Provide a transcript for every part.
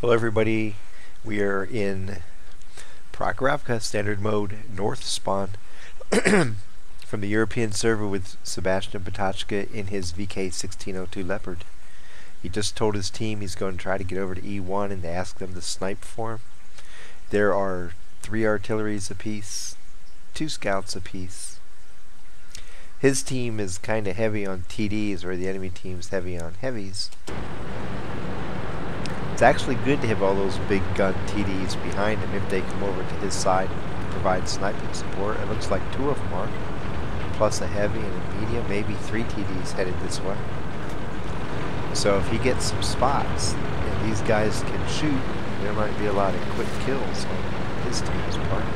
Hello everybody, we are in Prokhorovka Standard Mode North spawn from the European server with sebastianpotachka in his VK 1602 Leopard. He just told his team he's going to try to get over to E1 and to ask them to snipe for him. There are 3 artilleries apiece, 2 scouts apiece. His team is kind of heavy on TDs, where the enemy team's heavy on heavies. It's actually good to have all those big gun TDs behind him if they come over to his side to provide sniping support. It looks like 2 of them are, plus a heavy and a medium, maybe 3 TDs headed this way. So if he gets some spots and these guys can shoot, there might be a lot of quick kills on his team's part.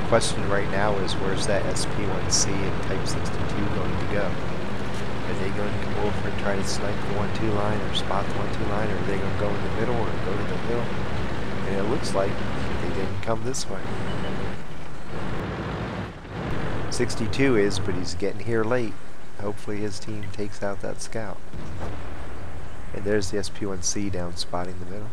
The question right now is, where's that SP1C and Type 62 going to go? Are they going to come over and try to snipe the 1-2 line or spot the 1-2 line, or are they going to go in the middle or go to the hill? And it looks like they didn't come this way. 62 is, but he's getting here late. Hopefully his team takes out that scout. And there's the SP1C down spotting the middle.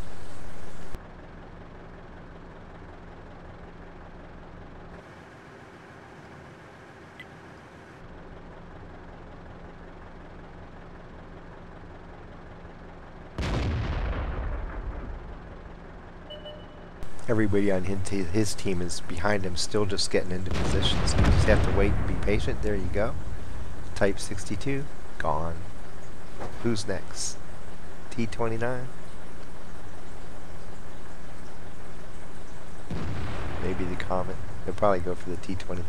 Everybody on his team is behind him, still just getting into positions. You just have to wait and be patient. There you go. Type 62, gone. Who's next? T29? Maybe the Comet. They'll probably go for the T29.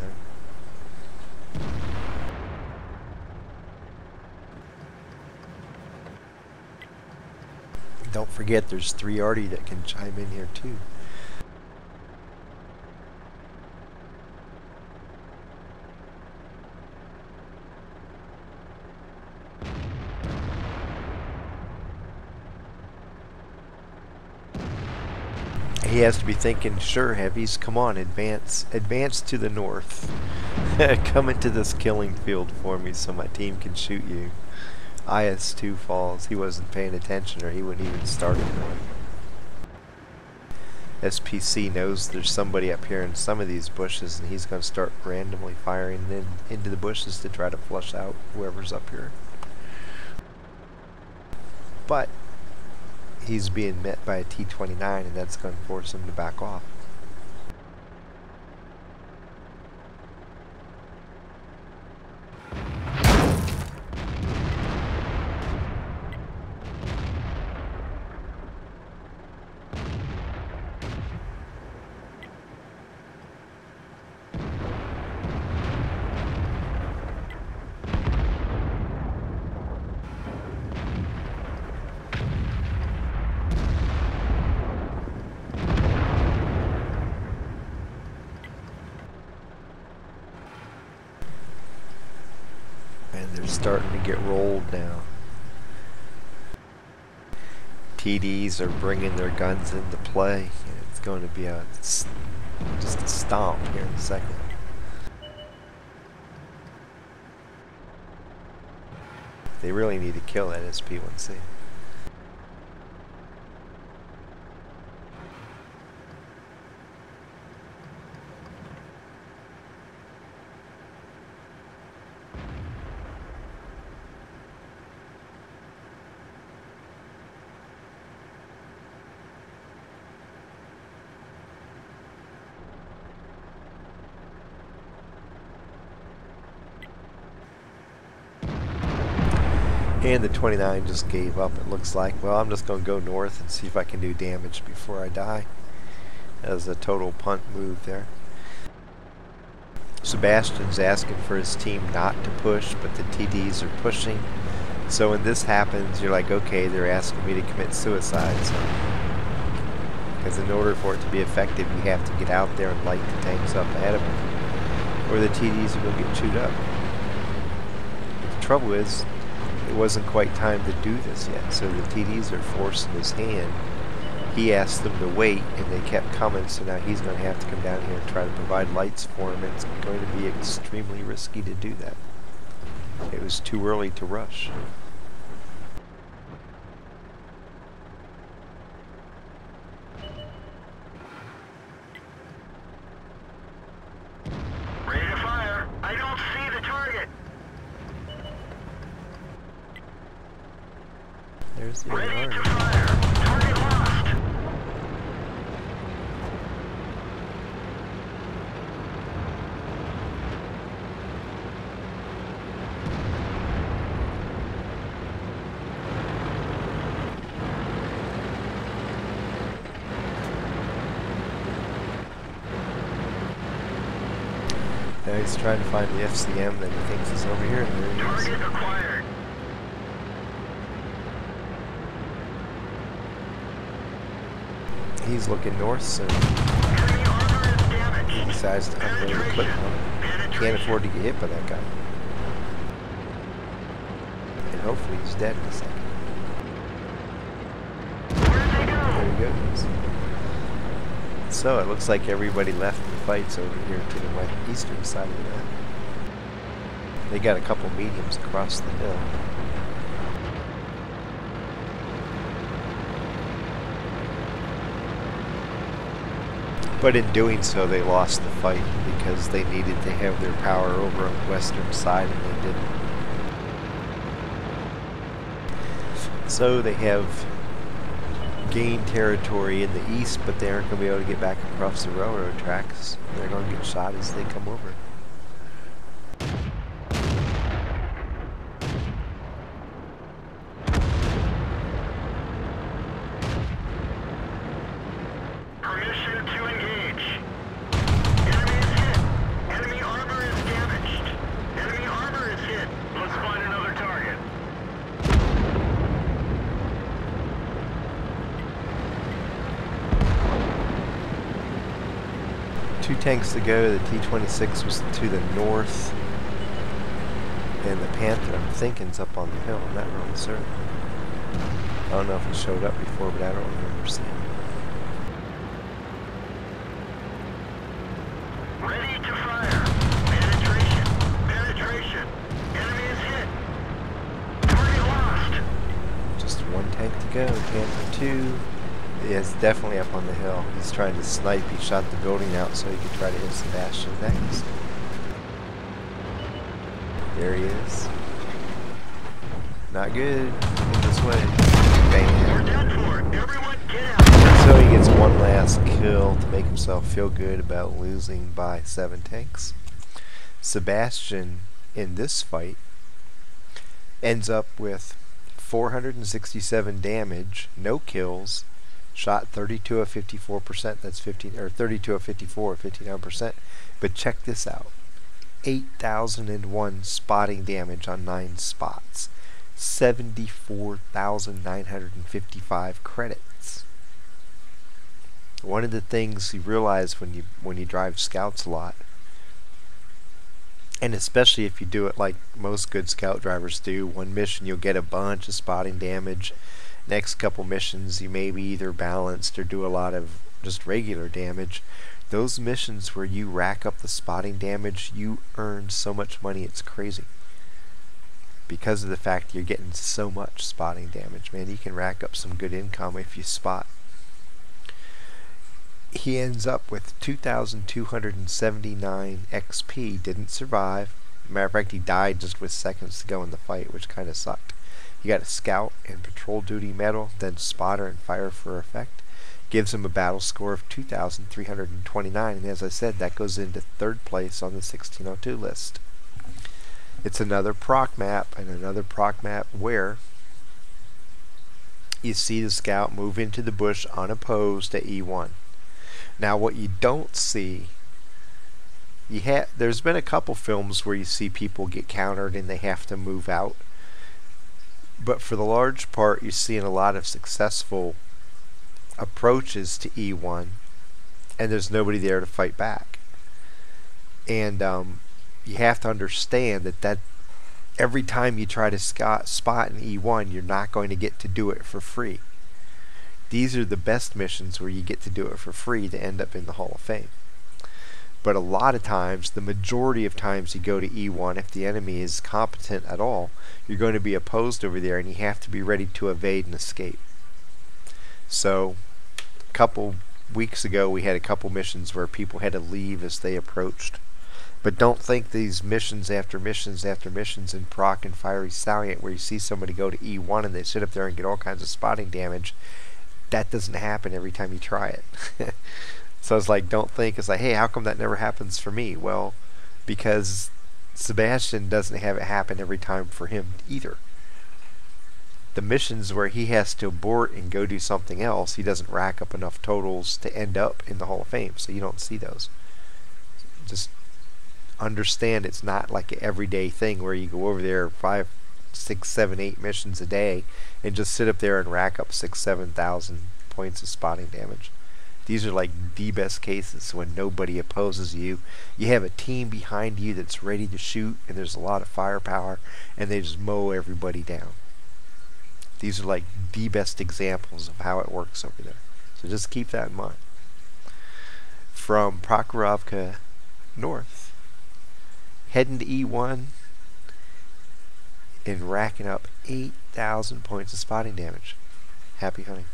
Don't forget there's 3 arty that can chime in here too. He has to be thinking, sure, heavies, come on, advance to the north. Come into this killing field for me so my team can shoot you. IS-2 falls. He wasn't paying attention, or he wouldn't even start it. SPC knows there's somebody up here in some of these bushes, and he's going to start randomly firing into the bushes to try to flush out whoever's up here. But he's being met by a T29, and that's going to force him to back off. They're starting to get rolled now. TDs are bringing their guns into play. It's going to be just a stomp here in a second. They really need to kill that SP1C. And the 29 just gave up, it looks like. Well, I'm just going to go north and see if I can do damage before I die. That was a total punt move there. Sebastian's asking for his team not to push, but the TDs are pushing. So when this happens, you're like, okay, they're asking me to commit suicide. Because in order for it to be effective, you have to get out there and light the tanks up ahead of them, or the TDs are going to get chewed up. But the trouble is, it wasn't quite time to do this yet, so the TDs are forcing his hand. He asked them to wait, and they kept coming, so now he's going to have to come down here and try to provide lights for him. It's going to be extremely risky to do that. It was too early to rush. There's the other army. Now he's trying to find the FCM that he thinks is over here, and there he is. Target acquired. He's looking north, so Enemy armor is damaged. he decides to unload the equipment on him. Can't afford to get hit by that guy. And hopefully he's dead in a second. Where'd they go? There he goes. So it looks like everybody left the fights over here to the eastern side of the map. They got a couple mediums across the hill. But in doing so, they lost the fight because they needed to have their power over on the western side, and they didn't. So they have gained territory in the east, but they aren't going to be able to get back across the railroad tracks. They're going to get shot as they come over. Permission to engage. Enemy is hit. Enemy armor is damaged. Enemy armor is hit. Let's find another target. Two tanks to go. The T-26 was to the north, and the Panther, I'm thinking, is up on the hill. I'm not really certain. I don't know if it showed up before, but I don't remember seeing it. Ready to fire. Penetration. Penetration. Enemy is hit. Target lost. Just one tank to go. Panther 2 is definitely up on the hill. He's trying to snipe. He shot the building out so he could try to hit Sebastian next. There he is. Not good. In this way. We're Bam. done for. Everyone get out. So he gets one last kill to make himself feel good about losing by 7 tanks. Sebastian, in this fight, ends up with 467 damage, no kills, shot 32 of 54%. That's 32 of 54, 59%. But check this out: 8,001 spotting damage on 9 spots, 74,955 credits. One of the things you realize when you drive scouts a lot, and especially if you do it like most good scout drivers do, one mission you'll get a bunch of spotting damage. Next couple missions you maybe either balanced or do a lot of just regular damage. Those missions where you rack up the spotting damage, you earn so much money it's crazy. Because of the fact you're getting so much spotting damage, man, you can rack up some good income if you spot. He ends up with 2,279 XP, didn't survive. Matter of fact, he died just with seconds to go in the fight, which kind of sucked. He got a scout and patrol duty medal, then spotter and fire for effect. Gives him a battle score of 2,329, and as I said, that goes into 3rd place on the 1602 list. It's another proc map, and another proc map where you see the scout move into the bush unopposed at E1. Now what you don't see, there's been a couple films where you see people get countered and they have to move out. But for the large part, you're seeing a lot of successful approaches to E1, and there's nobody there to fight back. And you have to understand that every time you try to spot in E1, you're not going to get to do it for free. These are the best missions where you get to do it for free to end up in the Hall of Fame. But a lot of times, the majority of times you go to E1, if the enemy is competent at all, you're going to be opposed over there, and you have to be ready to evade and escape. So a couple weeks ago we had a couple missions where people had to leave as they approached, But don't think these missions after missions after missions in Proc and Fiery Salient where you see somebody go to E1 and they sit up there and get all kinds of spotting damage. That doesn't happen every time you try it. So it's like, don't think, it's like, hey, how come that never happens for me? Well, because Sebastian doesn't have it happen every time for him either. The missions where he has to abort and go do something else, he doesn't rack up enough totals to end up in the Hall of Fame, so you don't see those. Just understand it's not like an everyday thing where you go over there 5, 6, 7, 8 missions a day and just sit up there and rack up 6,000, 7,000 points of spotting damage. These are like the best cases when nobody opposes you. You have a team behind you that's ready to shoot and there's a lot of firepower and they just mow everybody down. These are like the best examples of how it works over there. So just keep that in mind. From Prokhorovka North, heading to E1 and racking up 8,000 points of spotting damage. Happy hunting.